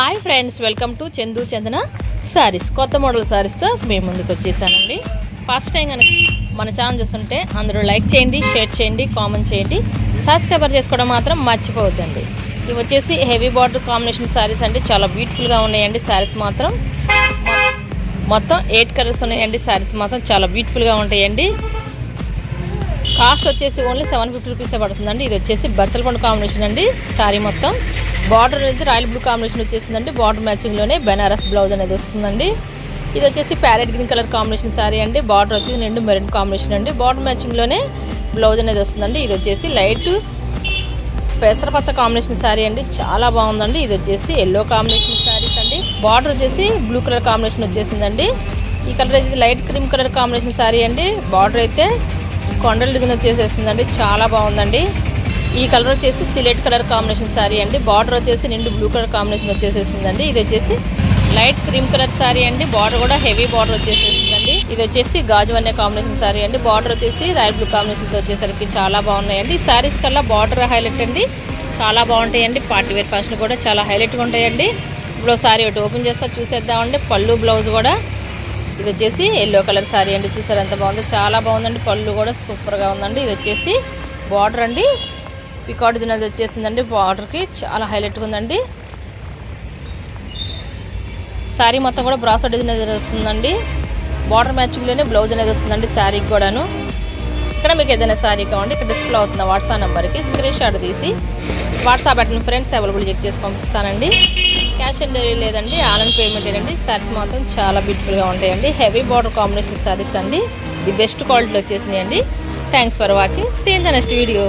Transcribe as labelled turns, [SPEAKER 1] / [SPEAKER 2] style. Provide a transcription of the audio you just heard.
[SPEAKER 1] Hi friends, welcome to Chandu Chandana sarees. కొత్త model సారీస్తో మేము ముందుకు వచ్చేసానండి. ఫస్ట్ టైం కనుక మన ఛానల్ చూస్తుంటే అందరూ లైక్ చేయండి, షేర్ చేయండి, కామెంట్ చేయండి, సబ్స్క్రైబ్ చేసుకోవడం మాత్రం మర్చిపోవద్దండి. ఇవి వచ్చేసి హెవీ బార్డర్ కాంబినేషన్ సారీస్ అండి. చాలా బ్యూటిఫుల్గా ఉన్నాయండి సారీస్ మాత్రం. మొత్తం 8 కలర్స్ ఉన్నాయండి. సారీస్ మాత్రం చాలా బ్యూటిఫుల్గా ఉంటాయండి. కాస్ట్ వచ్చేసి ఓన్లీ 750 రూపీసే పడుతుందండి. ఇది వచ్చేసి బచ్చల పండు కాంబినేషన్ అండి. సారీ మొత్తం బార్డర్ అనేది రాయల్ బ్లూ కాంబినేషన్ వచ్చేసిందండి. బార్డర్ మ్యాచింగ్లోనే బెనారస్ బ్లౌజ్ అనేది వస్తుందండి. ఇది వచ్చేసి parrot green colour combination sorry అండి. బార్డర్ వచ్చేసి నిండు మెరూన్ కాంబినేషన్ అండి. బార్డర్ మ్యాచింగ్లోనే బ్లౌజ్ అనేది వస్తుందండి. ఇది వచ్చేసి లైట్ పెసరపచ్చ కాంబినేషన్ సారీ అండి. చాలా బాగుందండి. ఇది వచ్చేసి ఎల్లో కాంబినేషన్ సారీస్ అండి. బార్డర్ వచ్చేసి బ్లూ కలర్ కాంబినేషన్ వచ్చేసిందండి. ఈ కలర్ అయితే light cream colour combination sorry అండి. బార్డర్ అయితే కొండల డిజైన్ వచ్చేసేసిందండి. చాలా బాగుందండి. ఈ కలర్ వచ్చేసి సిలెట్ కలర్ కాంబినేషన్ సారీ అండి. బార్డర్ వచ్చేసి నిండు బ్లూ కలర్ కాంబినేషన్ వచ్చేసేసిందండి. ఇది వచ్చేసి లైట్ క్రీమ్ కలర్ సారీ అండి. బార్డర్ కూడా హెవీ బార్డర్ వచ్చేసేసిందండి. ఇది వచ్చేసి గాజు అనే కాంబినేషన్ సారీ అండి. బార్డర్ వచ్చేసి రాయల్ బ్లూ కాంబినేషన్తో వచ్చేసరికి చాలా బాగున్నాయండి. ఈ సారీస్ కల్లా బార్డర్ హైలైట్ అండి. చాలా బాగుంటాయండి. పార్టీ వేర్ ఫంక్షన్ కూడా చాలా హైలైట్గా ఉంటాయండి. ఇప్పుడు సారీ ఒకటి ఓపెన్ చేస్తా చూసేద్దామండి. పళ్ళు బ్లౌజ్ కూడా ఇది వచ్చేసి ఎల్లో కలర్ సారీ అండి. చూసారు ఎంత బాగుందో, చాలా బాగుందండి. పళ్ళు కూడా సూపర్గా ఉందండి. ఇది వచ్చేసి బార్డర్ అండి. పికాట్ డిజైన్ అది వచ్చేసిందండి. బార్డర్కి చాలా హైలైట్గా ఉందండి. శారీ మొత్తం కూడా బ్రాసో డిజైన్ అనేది వస్తుందండి. బార్డర్ మ్యాచింగ్లోనే బ్లౌజ్ అనేది వస్తుందండి శారీకి కూడాను. ఇక్కడ మీకు ఏదైనా శారీ కావండి, ఇక్కడ డిస్ప్లే అవుతున్న వాట్సాప్ నెంబర్కి స్క్రీన్ షాట్ తీసి వాట్సాప్ పెట్టిన ఫ్రెండ్స్ అవైలబుల్ చెక్ చేసి పంపిస్తానండి. క్యాష్ ఆన్ డెలివరీ లేదండి, ఆన్లైన్ పేమెంట్ ఏనండి. శారీస్ మాత్రం చాలా బ్యూటిఫుల్గా ఉంటాయండి. హెవీ బార్డర్ కాంబినేషన్ శారీస్ అండి. ది బెస్ట్ క్వాలిటీలో వచ్చేసినాయండి. Thanks for watching. See in the next video.